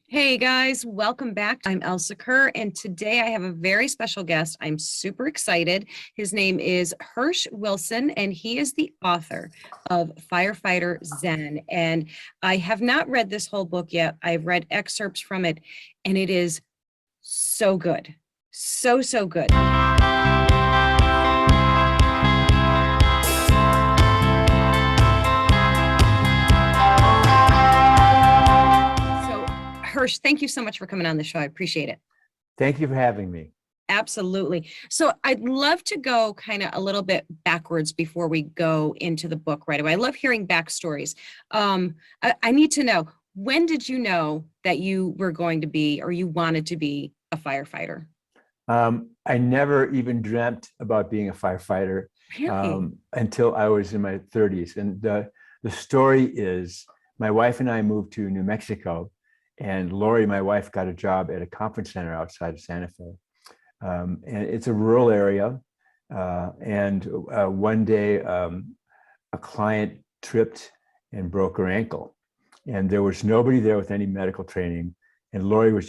Hey guys, welcome back. I'm Elsa Kerr, and today I have a very special guest. I'm super excited. His name is Hersch Wilson, and he is the author of Firefighter Zen. And I have not read this whole book yet. I've read excerpts from it, and it is so good. So good. So, Hersch, thank you so much for coming on the show. I appreciate it. Thank you for having me. Absolutely. So I'd love to go kind of a little bit backwards before we go into the book right away. I love hearing backstories. I need to know, when did you know that you were going to be, or you wanted to be, a firefighter? I never even dreamt about being a firefighter Really? until I was in my 30s. And the story is my wife and I moved to New Mexico, and Lori, my wife, got a job at a conference center outside of Santa Fe. And it's a rural area. One day, a client tripped and broke her ankle. And there was nobody there with any medical training. And Lori was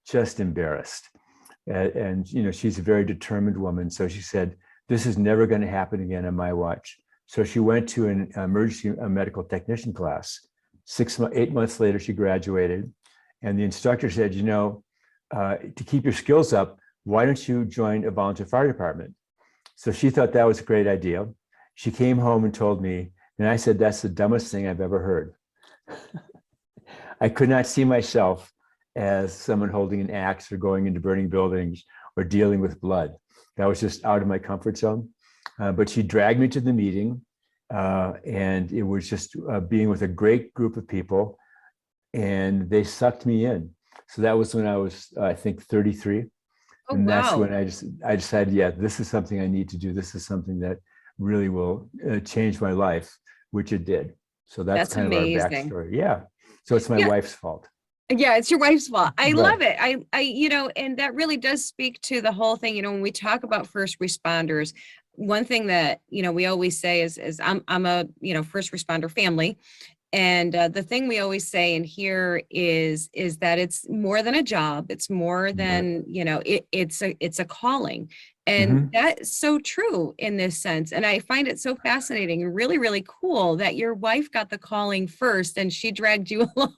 just embarrassed. You know, she's a very determined woman. So she said, this is never going to happen again on my watch. So she went to an emergency medical technician class. 8 months later, she graduated. And the instructor said, you know, to keep your skills up, why don't you join a volunteer fire department? So she thought that was a great idea. She came home and told me, and I said, that's the dumbest thing I've ever heard. I could not see myself as someone holding an axe or going into burning buildings or dealing with blood. That was just out of my comfort zone. But she dragged me to the meeting, and it was just being with a great group of people, and they sucked me in. So that was when I was, I think, 33. Oh, And that's wow. when I decided, yeah, this is something I need to do. This is something that really will change my life, which it did. So that's That's kind of our amazing. backstory. Yeah. So it's my Yeah. wife's fault. Yeah, it's your wife's fault. I love Right. it. And that really does speak to the whole thing. When we talk about first responders, one thing that, we always say is I'm a, first responder family. And the thing we always say in here is that it's more than a job. It's more Right. than, it's a calling. And Mm-hmm. that's so true in this sense. And I find it so fascinating and really, really cool that your wife got the calling first and she dragged you along,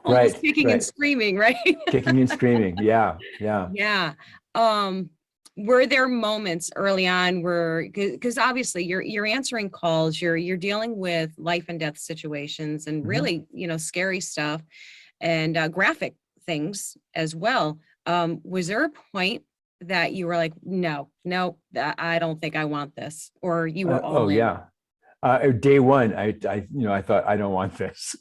almost Right. kicking and Right. screaming, right? Kicking and screaming. Yeah. Yeah. Yeah. Um, were there moments early on where, because obviously you're answering calls, you're dealing with life and death situations and Mm-hmm. really, scary stuff and graphic things as well. Was there a point that you were like, no, I don't think I want this, or you were all Oh in? yeah. Day one, I thought I don't want this.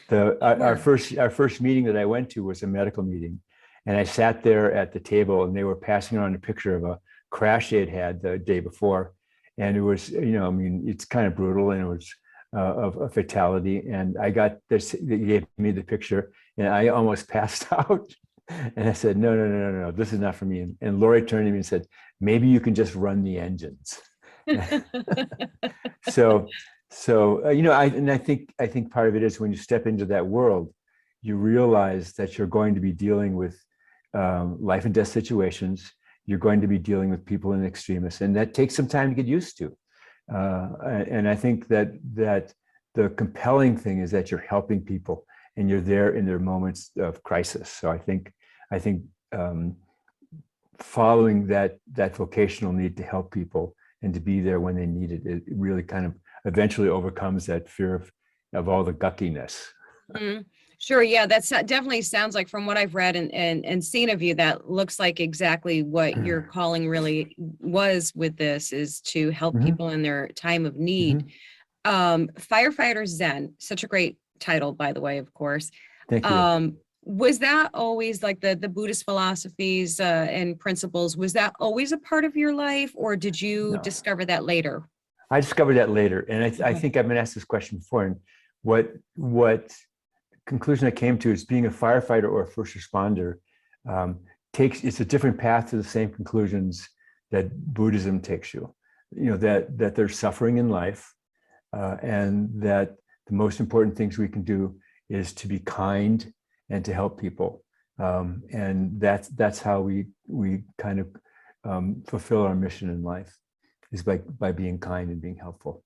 Sure. Our first meeting that I went to was a medical meeting, and I sat there at the table, and they were passing around a picture of a crash they'd had the day before, and it was, I mean, it's kind of brutal, and it was of a fatality. And I got this. They gave me the picture, and I almost passed out. And I said, no, this is not for me. And Lori turned to me and said, maybe you can just run the engines. So, I think part of it is when you step into that world, you realize that you're going to be dealing with life and death situations. You're going to be dealing with people in extremis, and that takes some time to get used to. And I think that the compelling thing is that you're helping people and you're there in their moments of crisis. So I think following that vocational need to help people and to be there when they need it, it really kind of eventually overcomes that fear of all the guckiness. Mhm. Sure. Yeah, that's definitely sounds like, from what I've read and seen of you, that looks like exactly what your calling really was with this, is to help Mm-hmm, people in their time of need. mm-hmm. Firefighter Zen, such a great title, by the way, of course. Thank you. Was that always like the Buddhist philosophies and principles? Was that always a part of your life, or did you No, discover that later? I discovered that later, and I Okay. think I've been asked this question before. And what conclusion I came to is being a firefighter or a first responder um, it's a different path to the same conclusions that Buddhism takes you. You know, that there's suffering in life, and that the most important things we can do is to be kind and to help people. And that's how we kind of fulfill our mission in life, is by being kind and being helpful.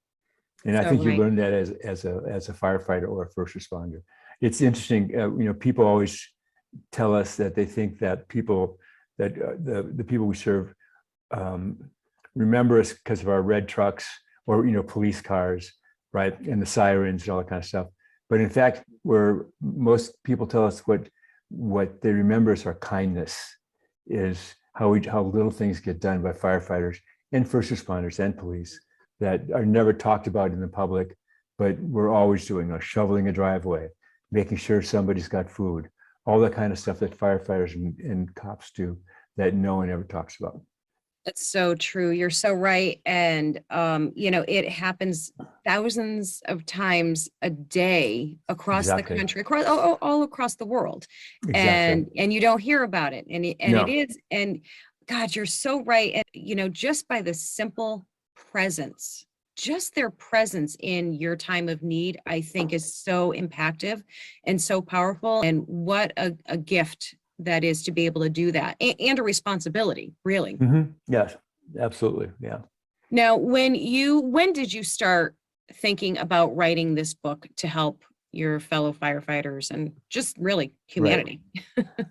And I So think you right. learn that as a firefighter or a first responder. It's interesting, people always tell us that they think that the people we serve remember us because of our red trucks or police cars, right, and the sirens and all that kind of stuff. But in fact, where most people tell us what they remember is our kindness, is how little things get done by firefighters and first responders and police that are never talked about in the public, but we're always doing, shoveling a driveway, making sure somebody's got food, all that kind of stuff that firefighters and cops do that no one ever talks about. That's so true. You're so right. And, it happens thousands of times a day across the Exactly. country, all across the world. Exactly. And you don't hear about it. And it No. is, and God, you're so right. And, just by the simple presence, just their presence in your time of need, I think is so impactful and so powerful. And what a gift that is to be able to do that, and a responsibility, really. Yes, absolutely. Yeah. Now, when did you start thinking about writing this book to help your fellow firefighters and just really humanity?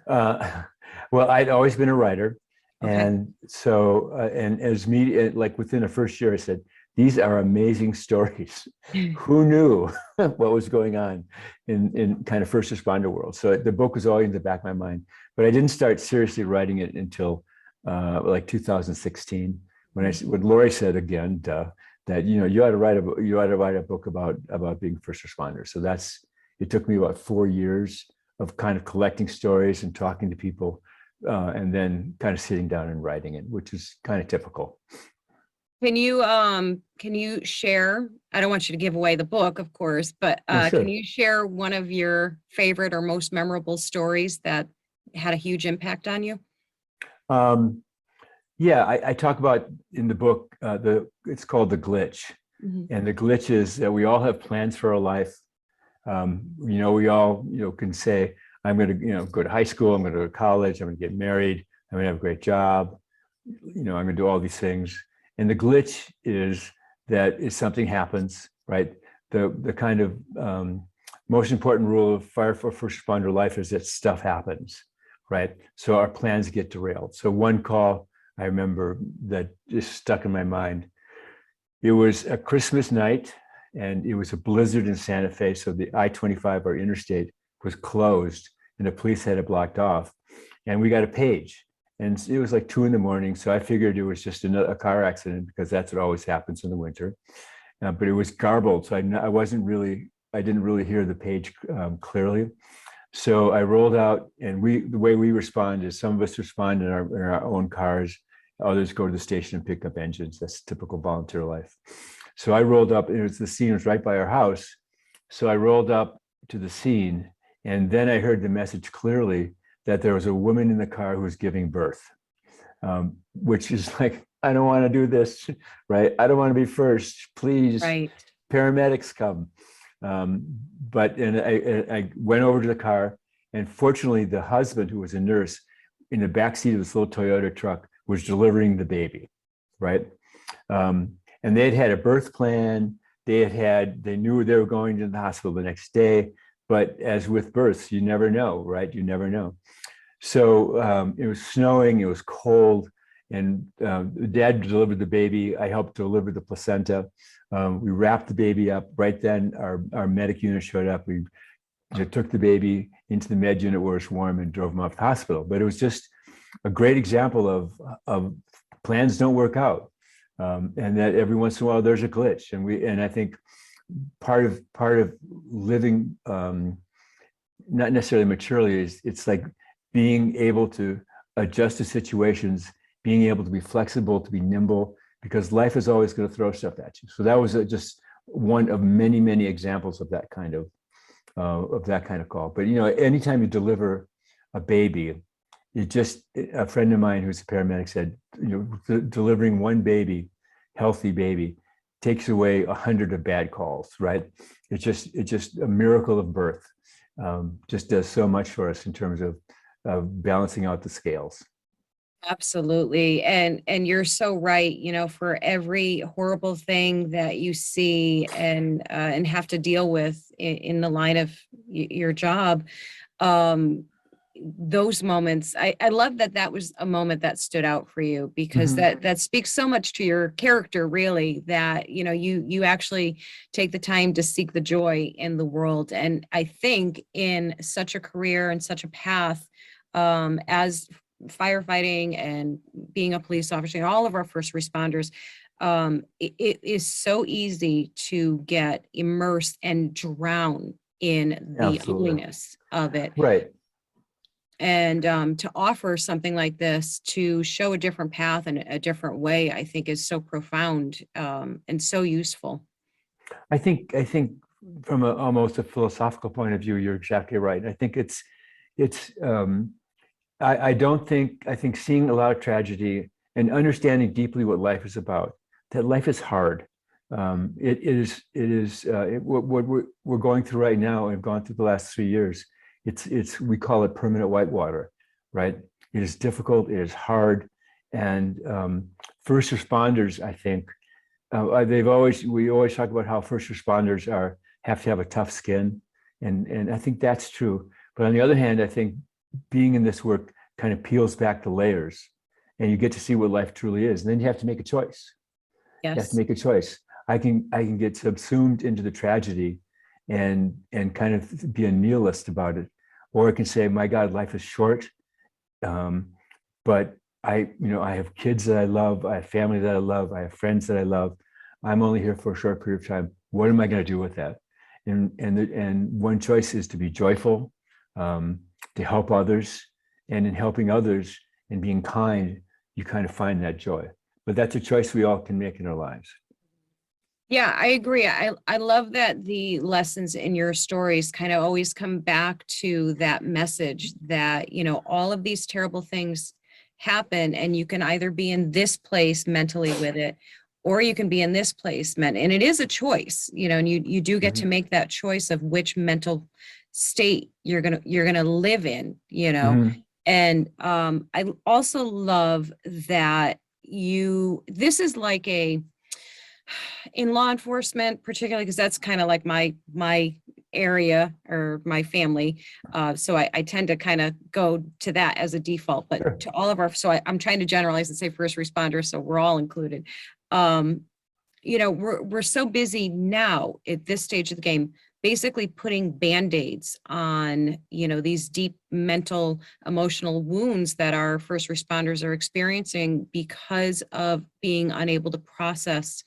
Right. Well, I'd always been a writer. Okay. And so, and as me, like within the first year, I said, these are amazing stories. Who knew what was going on in kind of first responder world? So the book was always in the back of my mind, but I didn't start seriously writing it until like 2016, when Lori said again, that you ought to write a book about being first responder. So it took me about 4 years of kind of collecting stories and talking to people, and then kind of sitting down and writing it, which is kind of typical. Can you share, I don't want you to give away the book, of course, but Oh, sure. can you share one of your favorite or most memorable stories that had a huge impact on you? Yeah, I talk about in the book, it's called The Glitch. And the glitch is that we all have plans for our life. We all, can say, I'm going to, go to high school, I'm going to go to college, I'm going to get married, I'm going to have a great job, I'm going to do all these things. And the glitch is that if something happens, right, the kind of most important rule of first responder life is that stuff happens, right? So our plans get derailed. So one call I remember that just stuck in my mind. It was a Christmas night, and it was a blizzard in Santa Fe. So the I-25, our interstate, was closed, and the police had it blocked off. And we got a page, and it was like 2 a.m. So I figured it was just a car accident, because that's what always happens in the winter. But it was garbled, so I didn't really hear the page clearly. So I rolled out, and the way we respond is some of us respond in our own cars, others go to the station and pick up engines. That's typical volunteer life. So I rolled up, and the scene was right by our house. So I rolled up to the scene, and then I heard the message clearly that there was a woman in the car who was giving birth, which is like, I don't want to do this, right? I don't want to be first, please. Right. Paramedics come. But I went over to the car, and fortunately, the husband, who was a nurse, in the backseat of this little Toyota truck, was delivering the baby, right? And they had a birth plan. They knew they were going to the hospital the next day. But as with births, you never know, right? You never know. So it was snowing, it was cold, and the dad delivered the baby. I helped deliver the placenta. We wrapped the baby up. Right then, our medic unit showed up. We took the baby into the med unit where it's warm and drove him off to the hospital. But it was just a great example of plans don't work out, and that every once in a while there's a glitch. And I think part of living, not necessarily maturely, is it's like being able to adjust to situations, being able to be flexible, to be nimble, because life is always going to throw stuff at you. So that was just one of many, many examples of that kind of call. But anytime you deliver a baby, a friend of mine who's a paramedic said, delivering one baby, healthy baby, takes away 100 of bad calls, right? It's just a miracle of birth. just does so much for us in terms of balancing out the scales. Absolutely. And you're so right. For every horrible thing that you see and have to deal with in the line of your job, um, those moments, I love that that was a moment that stood out for you, because that speaks so much to your character, really, that, you actually take the time to seek the joy in the world. And I think in such a career and such a path, as firefighting and being a police officer, and all of our first responders, it is so easy to get immersed and drown in the Absolutely. ugliness of it. Right. And to offer something like this to show a different path and a different way, I think is so profound, and so useful. I think from almost a philosophical point of view, you're exactly right. I think I think seeing a lot of tragedy and understanding deeply what life is about, that life is hard. What we're going through right now, and have gone through the last 3 years. We call it permanent whitewater, right? It is difficult, it is hard. And first responders, I think, we always talk about how first responders have to have a tough skin. And I think that's true. But on the other hand, I think being in this work kind of peels back the layers, and you get to see what life truly is. And then you have to make a choice. Yes. You have to make a choice. I can get subsumed into the tragedy and kind of be a nihilist about it, or I can say, my God, life is short. But I have kids that I love, I have family that I love, I have friends that I love. I'm only here for a short period of time. What am I going to do with that? And one choice is to be joyful, to help others, and in helping others and being kind, you kind of find that joy. But that's a choice we all can make in our lives. Yeah, I agree. I love that the lessons in your stories kind of always come back to that message that, all of these terrible things happen, and you can either be in this place mentally with it, or you can be in this place and it is a choice, and you do get to make that choice of which mental state you're gonna live in, And I also love that this is like in law enforcement, particularly because that's kind of like my area or my family. So I tend to kind of go to that as a default, but Sure. to all of I'm trying to generalize and say first responders, so we're all included. We're so busy now at this stage of the game, basically putting band-aids on, these deep mental, emotional wounds that our first responders are experiencing because of being unable to process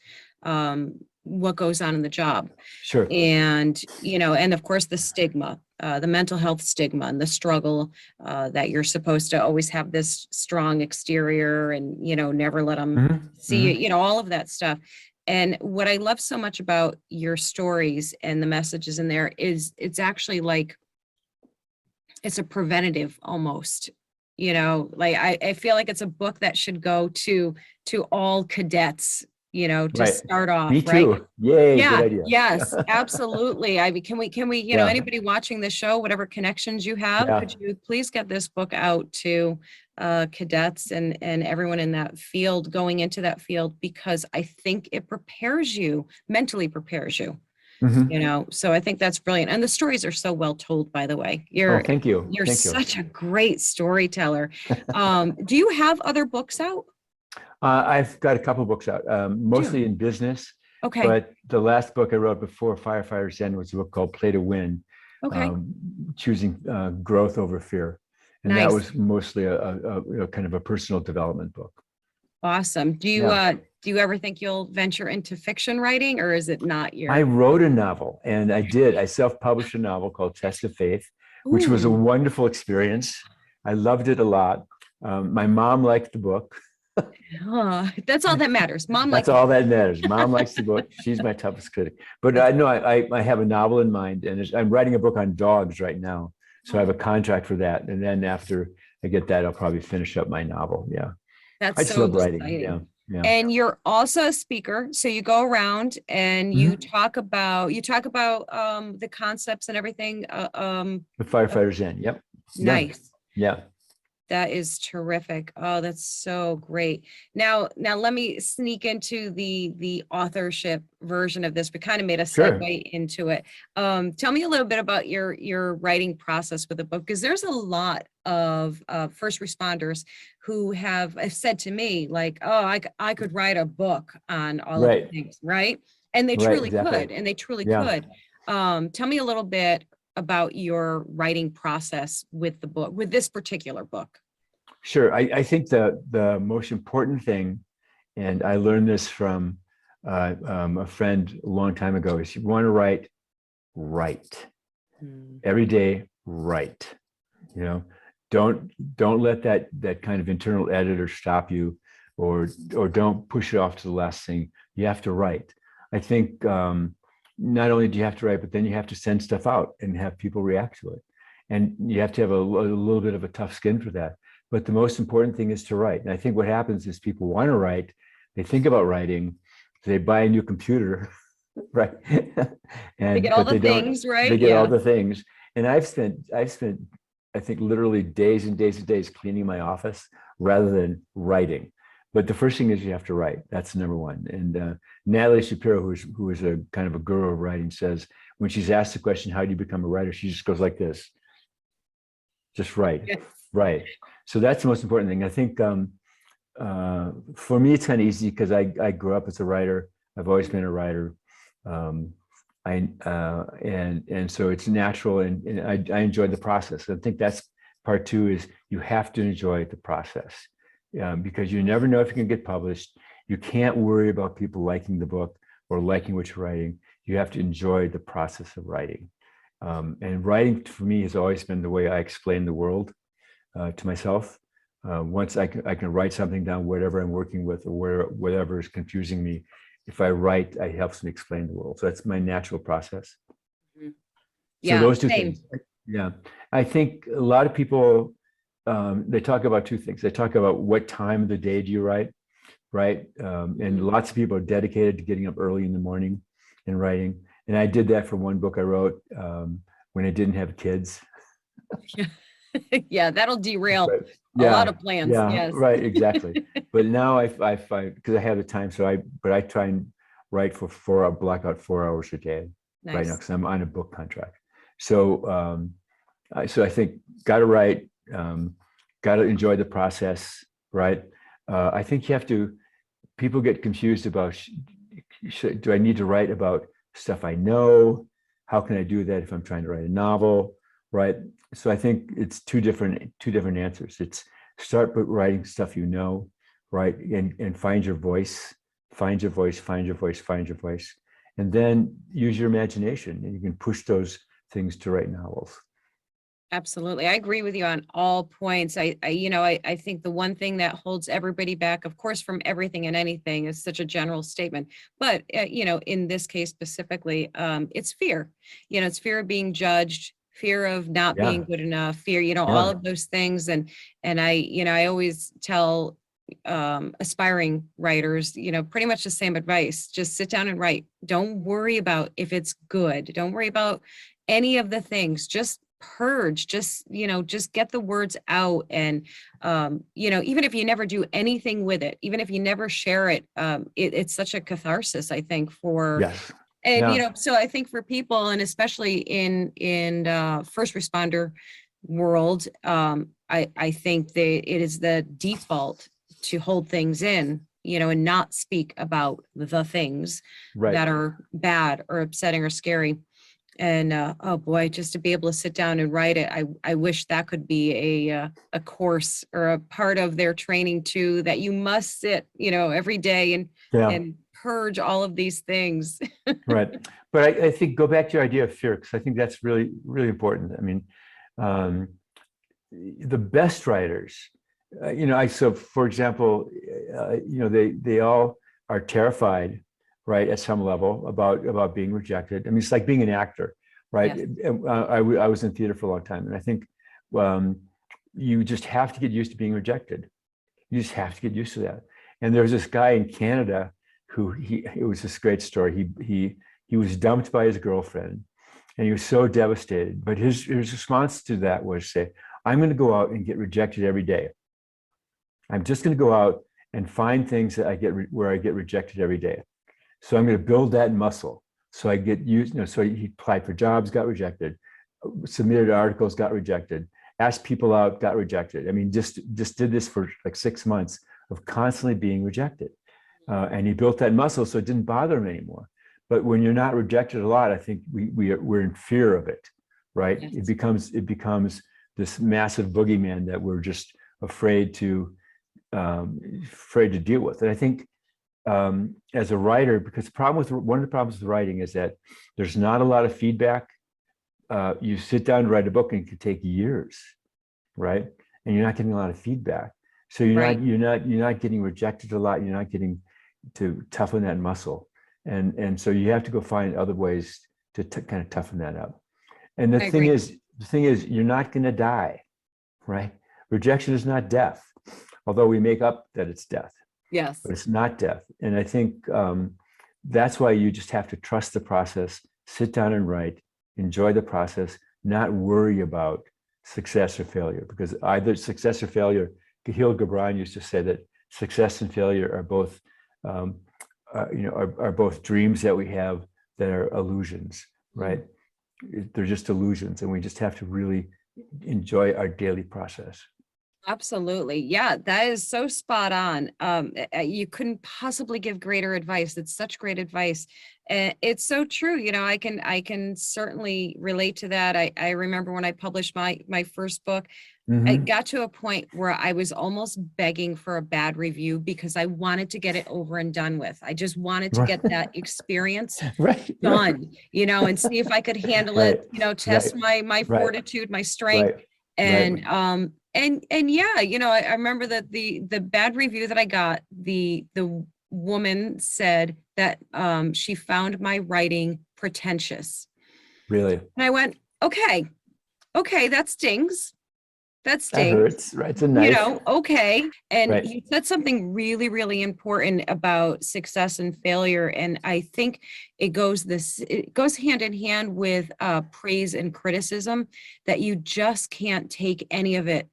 what goes on in the job. Sure. And, and of course the stigma, the mental health stigma and the struggle, that you're supposed to always have this strong exterior and, never let them see you, all of that stuff. And what I love so much about your stories and the messages in there is it's actually like, it's a preventative almost, like I feel like it's a book that should go to all cadets, to Right. start off. Me too. Right? Yay, Yeah. good idea. Yes, absolutely. Can we, Yeah. anybody watching the show, whatever connections you have, Yeah. could you please get this book out to cadets and everyone in that field, going into that field, because I think it mentally prepares you. So I think that's brilliant. And the stories are so well told, by the way. Thank you. You're Thank you. such a great storyteller. Do you have other books out? I've got a couple of books out, mostly in business. Okay. But the last book I wrote before Firefighter Zen was a book called Play to Win, Okay. Choosing growth over fear. And Nice. that was mostly a kind of a personal development book. Awesome. Do you ever think you'll venture into fiction writing, or is it not your? I wrote a novel, and I self-published a novel called Test of Faith, which was a wonderful experience. I loved it a lot. My mom liked the book. That's all that matters. That's all that matters. Mom likes the book. She's my toughest critic. But I know I have a novel in mind, and I'm writing a book on dogs right now. So I have a contract for that. And then after I get that, I'll probably finish up my novel. Yeah. That's I just so love writing. exciting. Yeah. Yeah. And you're also a speaker. So you go around and you Mhm. talk about the concepts and everything. The Firefighter Zen. Yep. Yeah. Nice. Yeah. That is terrific. Oh, that's so great. Now let me sneak into the authorship version of this. We kind of made a Sure. segue into it. Tell me a little bit about your writing process with the book, because there's a lot of first responders who have said to me like, oh, I could write a book on all of the Right. things, right? And they Right. truly Exactly. could, and they truly Yeah. could. Tell me a little bit about your writing process with the book, with this particular book. Sure. I think the most important thing, and I learned this from a friend a long time ago, is you want to write Mm. every day. Write. You know, don't let that kind of internal editor stop you, or don't push it off to the last thing. You have to write. I think not only do you have to write, but then you have to send stuff out and have people react to it, and you have to have a little bit of a tough skin for that. But the most important thing is to write. And I think what happens is people want to write, they think about writing, they buy a new computer, right? They get And all but the they don't. things, right? They get all Yeah. the things, and I've spent I think literally days and days and days cleaning my office rather than writing. But the first thing is you have to write. That's number one. And Natalie Shapiro, who is a kind of a guru of writing, says when she's asked the question, "How do you become a writer?" she just goes like this: "Just write, Yes. write." So that's the most important thing. I think for me, it's kind of easy because I grew up as a writer. I've always been a writer. Um, and so it's natural, and I enjoy the process. I think that's part two, is you have to enjoy the process, because you never know if you can get published. You can't worry about people liking the book or liking what you're writing. You have to enjoy the process of writing. And writing for me has always been the way I explain the world to myself. Once I can write something down, whatever I'm working with or whatever is confusing me, if I write, it helps me explain the world. So that's my natural process. Mhm. So Yeah, those two same. things. Yeah. I think a lot of people, they talk about two things. They talk about what time of the day do you write, right? And Mhm. lots of people are dedicated to getting up early in the morning and writing. And I did that for one book I wrote when I didn't have kids. Yeah. Yeah, that'll derail Right. a lot Yeah. of plans. Yeah. Yes. Right. Exactly. But now I find, because I have the time, but I try and write for block out 4 hours a day right now Nice. because I'm on a book contract. So, so I think got to write, got to enjoy the process, right? I think you have to, people get confused about, do I need to write about stuff I know? How can I do that if I'm trying to write a novel, right? So I think it's two different answers. It's start with writing stuff you know, right? And find your voice, find your voice, find your voice, find your voice. And then use your imagination, and you can push those things to write novels. Absolutely. I agree with you on all points. I think the one thing that holds everybody back, of course, from everything and anything is such a general statement, but in this case specifically, it's fear. It's fear of being judged, fear of not being Yeah. good enough, fear, all Yeah. of those things. And I always tell aspiring writers, pretty much the same advice. Just sit down and write. Don't worry about if it's good. Don't worry about any of the things. Just purge, just get the words out. And even if you never do anything with it, even if you never share it, it's such a catharsis, I think, for, Yes. and Yeah. so I think for people, and especially in first responder world, I think that it is the default to hold things in, and not speak about the things Right. that are bad or upsetting or scary. And oh boy, just to be able to sit down and write it, I wish that could be a course or a part of their training too, that you must sit, every day Yeah. and purge all of these things. Right. But I think go back to your idea of fear, because I think that's really, really important. I mean, um, the best writers, so for example, they all are terrified, right, at some level about being rejected. I mean, it's like being an actor, right? Yes. I was in theater for a long time, and I think um, you just have to get used to being rejected. You just have to get used to that. And there was this guy in Canada who it was this great story. He was dumped by his girlfriend, and he was so devastated. But his response to that was say, I'm going to go out and get rejected every day. I'm just going to go out and find things that where I get rejected every day. So I'm going to build that muscle. So I get used, so he applied for jobs, got rejected, submitted articles, got rejected, asked people out, got rejected. I mean, just did this for like 6 months of constantly being rejected. And he built that muscle so it didn't bother him anymore. But when you're not rejected a lot, I think we're in fear of it, right? Yes. It becomes this massive boogeyman that we're just afraid to deal with. And I think as a writer, because one of the problems with writing is that there's not a lot of feedback. You sit down to write a book and it can take years, right? And you're not getting a lot of feedback. So you're not getting rejected a lot. You're not getting to toughen that muscle. And so you have to go find other ways to kind of toughen that up. And the thing is, you're not going to die, right? Rejection is not death, although we make up that it's death. Yes. But it's not death. And I think that's why you just have to trust the process, sit down and write, enjoy the process, not worry about success or failure, because either success or failure, Kahlil Gibran used to say that success and failure are both are both dreams that we have that are illusions, right? They're just illusions, and we just have to really enjoy our daily process. Absolutely. Yeah, that is so spot on. You couldn't possibly give greater advice. It's such great advice. And it's so true. You know, I can certainly relate to that. I remember when I published my first book, I got to a point where I was almost begging for a bad review because I wanted to get it over and done with. I just wanted to get that experience done, you know, and see if I could handle it, you know, test my fortitude, my strength. And yeah, you know, I remember that the bad review that I got, the woman said that she found my writing pretentious. Really? And I went, okay, that stings. That stings. That hurts, right? It's a knife. You know, okay. And you said something really, really important about success and failure. And I think it goes hand in hand with praise and criticism, that you just can't take any of it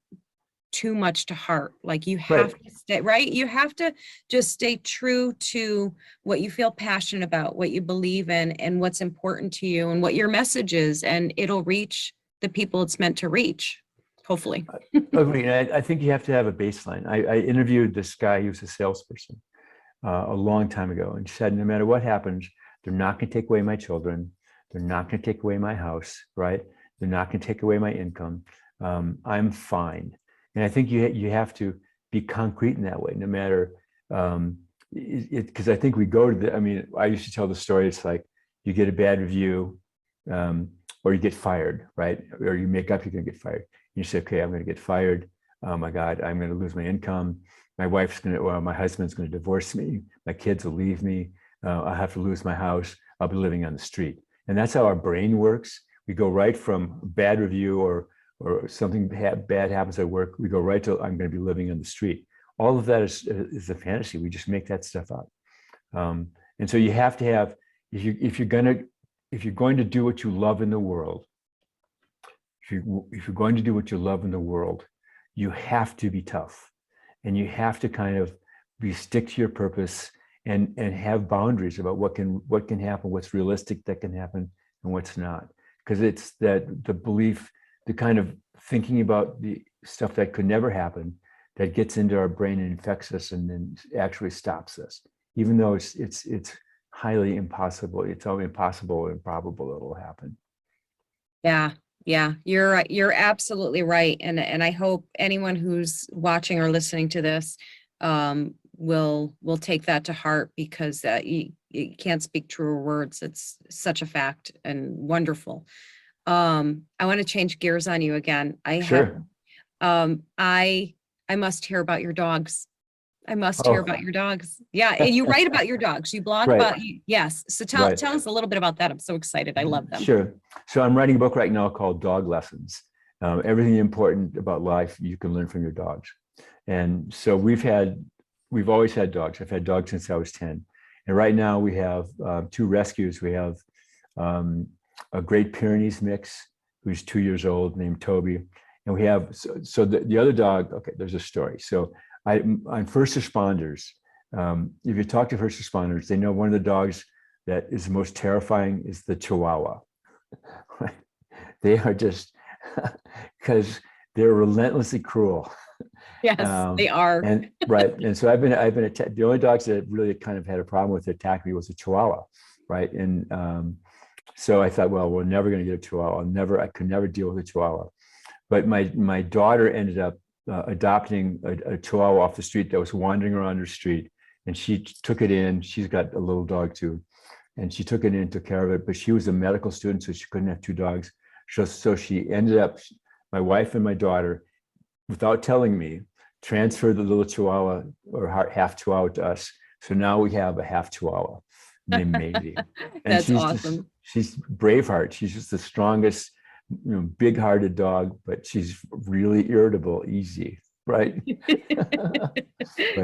too much to heart. Like you have to stay, you have to just stay true to what you feel passionate about, what you believe in, and what's important to you, and what your message is, and it'll reach the people it's meant to reach. Hopefully. I think you have to have a baseline. I interviewed this guy, he was a salesperson a long time ago, and said, no matter what happens, they're not going to take away my children. They're not going to take away my house, right? They're not going to take away my income. I'm fine. And I think you have to be concrete in that way, no matter, because I think we go to I used to tell the story, it's like you get a bad review or you get fired, right? Or you make up you're going to get fired. You say, okay, I'm going to get fired. Oh my God, I'm going to lose my income. My husband's going to divorce me. My kids will leave me. I'll have to lose my house. I'll be living on the street. And that's how our brain works. We go right from bad review or something bad happens at work. We go right to, I'm going to be living on the street. All of that is a fantasy. We just make that stuff up. And so you have to have, if you're going to do what you love in the world, if you're going to do what you love in the world, you have to be tough, and you have to kind of stick to your purpose and have boundaries about what can happen, what's realistic that can happen, and what's not. Because it's the belief, the kind of thinking about the stuff that could never happen, that gets into our brain and infects us, and then actually stops us, even though it's highly impossible. It's all impossible or improbable it will happen. Yeah, you're right. You're absolutely right. And I hope anyone who's watching or listening to this will take that to heart, because you can't speak truer words. It's such a fact and wonderful. I want to change gears on you again. Sure. I must hear about your dogs. I must hear about your dogs. Yeah, you write about your dogs. You blog about, yes. So tell us a little bit about that. I'm so excited. I love them. Sure. So I'm writing a book right now called Dog Lessons. Everything important about life you can learn from your dogs. And so we've had we've always had dogs. I've had dogs since I was 10. And right now we have 2 rescues. We have a Great Pyrenees mix who's 2 years old named Toby. And we have, so the other dog, okay, there's a story. So on first responders, if you talk to first responders, they know one of the dogs that is the most terrifying is the Chihuahua. Right? They are just, because they're relentlessly cruel. Yes, they are. And right. And so I've been the only dogs that really kind of had a problem with attacking me was a Chihuahua. Right. And so I thought, well, we're never going to get a Chihuahua. I could never deal with a Chihuahua. But my daughter ended up adopting a Chihuahua off the street that was wandering around her street. And she took it in. She's got a little dog too. And she took it in and took care of it. But she was a medical student, so she couldn't have 2 dogs. So she ended up, my wife and my daughter, without telling me, transferred the little Chihuahua or half Chihuahua to us. So now we have a half Chihuahua named Maisie. And That's awesome. She's Braveheart. She's just the strongest, big-hearted dog, but she's really irritable, easy, right?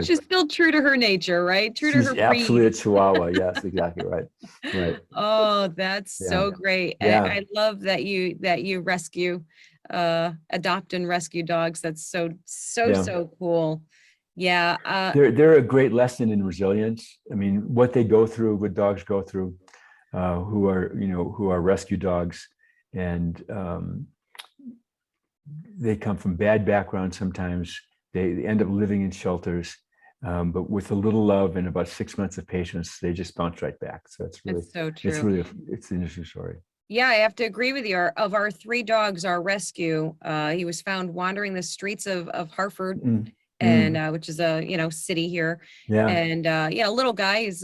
She's still true to her nature, right? True to her breed. Absolutely a Chihuahua. Yes, exactly right. Right. Oh, that's so great. Yeah. I love that you rescue, adopt and rescue dogs. That's so cool. Yeah. They're a great lesson in resilience. I mean, what dogs go through, who are rescue dogs, and they come from bad backgrounds sometimes. They end up living in shelters, but with a little love and about 6 months of patience, they just bounce right back. So it's so true. It's an interesting story. Yeah, I have to agree with you. Of our 3 dogs, our rescue, he was found wandering the streets of Hartford, and which is a city here. Yeah. And little guy, he's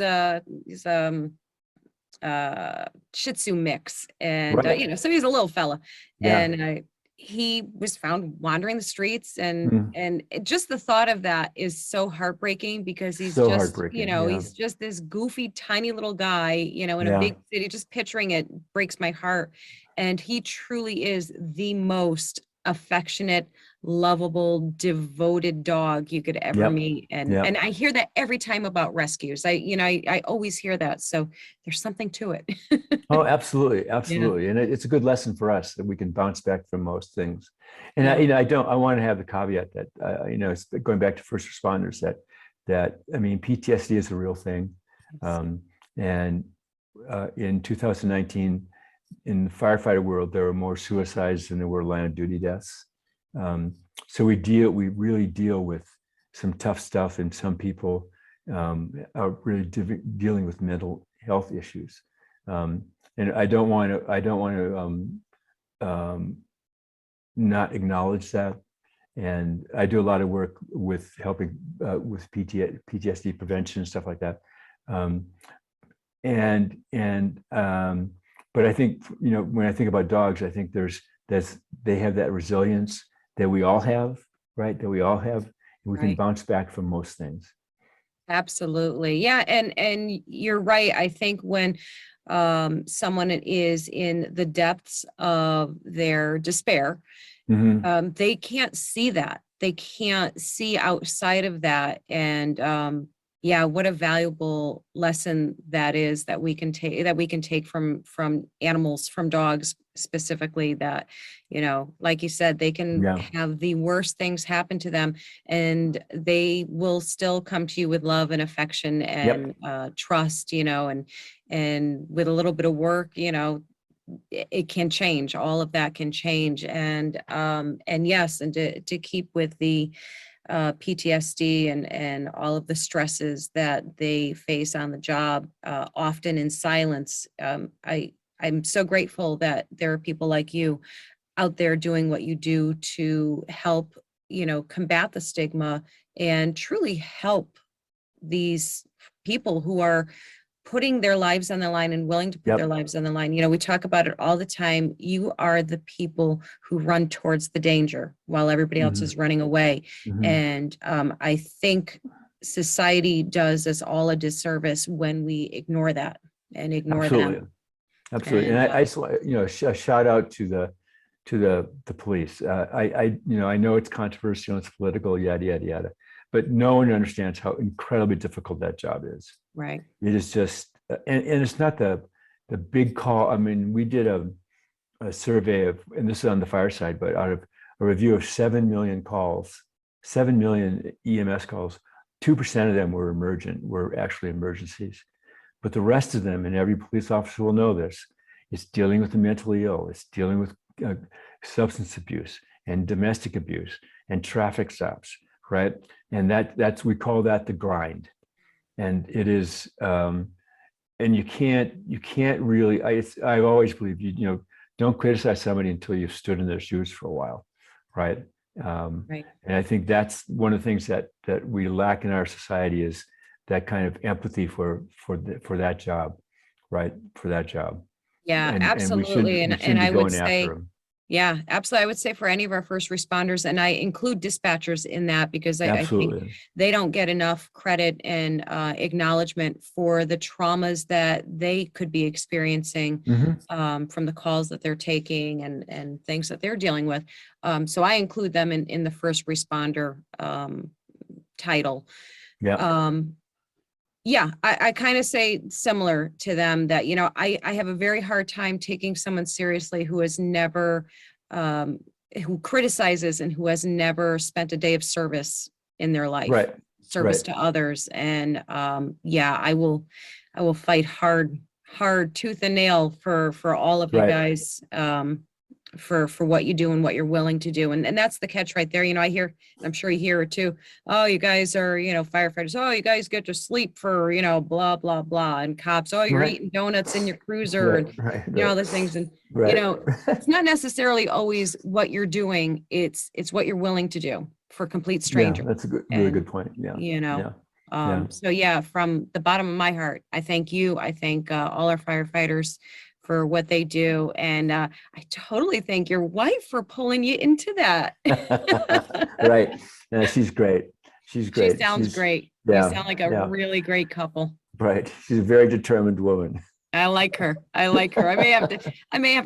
Shih Tzu mix, and right. So he's a little fella, yeah. and he was found wandering the streets, and just the thought of that is so heartbreaking, because he's so just yeah. he's just this goofy tiny little guy in a big city. Just picturing it breaks my heart. And he truly is the most affectionate, lovable, devoted dog you could ever meet. And I hear that every time about rescues. I always hear that. So there's something to it. Oh, absolutely. Absolutely. And it's a good lesson for us that we can bounce back from most things. And I want to have the caveat that, it's going back to first responders, that I mean, PTSD is a real thing. And in 2019, in the firefighter world, there were more suicides than there were line of duty deaths. So we really deal with some tough stuff, and some people are really dealing with mental health issues. And I don't want to not acknowledge that. And I do a lot of work with helping with PTSD prevention and stuff like that. But I think, when I think about dogs, I think they have that resilience that we all have, right? That we all have, and we can bounce back from most things. Absolutely. Yeah. And you're right. I think when someone is in the depths of their despair, they can't see that. They can't see outside of that. And what a valuable lesson that is, that we can take from animals, from dogs specifically, that, like you said, they can have the worst things happen to them, and they will still come to you with love and affection and trust, and with a little bit of work, it can change. All of that can change. And yes, and to keep with the PTSD and all of the stresses that they face on the job, often in silence. I'm so grateful that there are people like you out there doing what you do to help, combat the stigma and truly help these people who are putting their lives on the line and willing to put their lives on the line. We talk about it all the time. You are the people who run towards the danger while everybody else is running away. And I think society does us all a disservice when we ignore that and ignore them. Absolutely. And I a shout out to the police. I know it's controversial, it's political, yada, yada, yada. but no one understands how incredibly difficult that job is. Right. It is just, and it's not the big call. I mean, we did a survey of, and this is on the fire side, but out of a review of 7 million calls, 7 million EMS calls, 2% of them were actually emergencies. But the rest of them, and every police officer will know this, it's dealing with the mentally ill, it's dealing with substance abuse and domestic abuse and traffic stops, right? And that's, we call that the grind. And it is, and you can't really, I always believe, don't criticize somebody until you've stood in their shoes for a while, right? Right. And I think that's one of the things that we lack in our society, is that kind of empathy for that job, right? For that job. Yeah, And absolutely. we And shouldn't be I would going after say, them. yeah, absolutely. I would say for any of our first responders, and I include dispatchers in that, because I think Absolutely. they don't get enough credit and acknowledgement for the traumas that they could be experiencing Mhm. from the calls that they're taking and things that they're dealing with. So I include them in the first responder title. Yeah. Yeah, I kind of say similar to them that, I have a very hard time taking someone seriously who has never, who criticizes and who has never spent a day of service in their life, Right. service Right. to others. And yeah, I will fight hard tooth and nail for all of you Right. guys, for what you do and what you're willing to do. And that's the catch right there. I hear, I'm sure you hear it too. Oh, you guys are, firefighters. Oh, you guys get to sleep for, blah, blah, blah. And cops, oh, you're Right. eating donuts in your cruiser Right. and, Right. all Right. those things. And, Right. it's not necessarily always what you're doing. It's what you're willing to do for complete Yeah, strangers. that's a really And, good point. Yeah. Yeah. Yeah. so yeah, from the bottom of my heart, I thank you. I thank all our firefighters for what they do. And I totally thank your wife for pulling you into that. Right. Yeah, she's great. She's She great. sounds She's, great. You yeah. sound like a Yeah. really great couple. Right. She's a very determined woman. I like her. I like her. I may have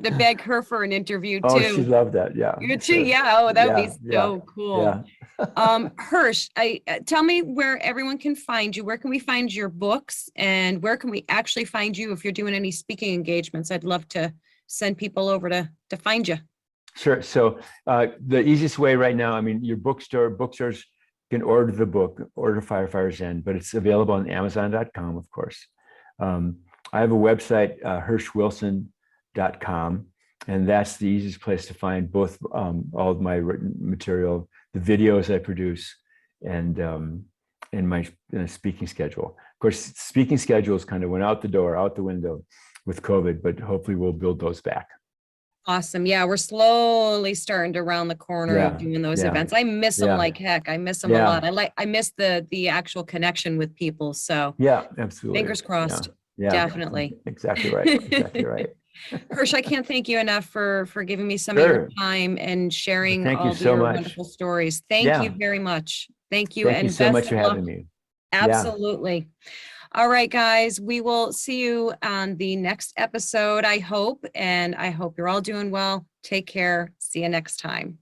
to beg her for an interview Oh, she too. loved that. Yeah. You too? Sure. Yeah. Oh, that would be Yeah. Yeah. so cool. Yeah. Hersch, tell me where everyone can find you. Where can we find your books, and where can we actually find you if you're doing any speaking engagements? I'd love to send people over to find you. Sure. So the easiest way right now, I mean, your bookstores can order the book, order Firefighter Zen, but it's available on Amazon.com, of course. I have a website, herschwilson.com, and that's the easiest place to find both all of my written material, the videos I produce, and my speaking schedule. Of course, speaking schedules kind of went out the window with COVID, but hopefully we'll build those back. Awesome. Yeah, we're slowly starting to round the corner of doing those events. I miss them like heck. I miss them a lot. I miss the actual connection with people. So yeah, absolutely. Fingers crossed. Yeah. Definitely. Exactly right. Exactly right. Hersch, I can't thank you enough for giving me some of your time and sharing Thank all you of so your much. wonderful stories. Thank you very much. Thank you. Thank you And so best much for of luck. having me. Absolutely. All right, guys, we will see you on the next episode, I hope. And I hope you're all doing well. Take care. See you next time.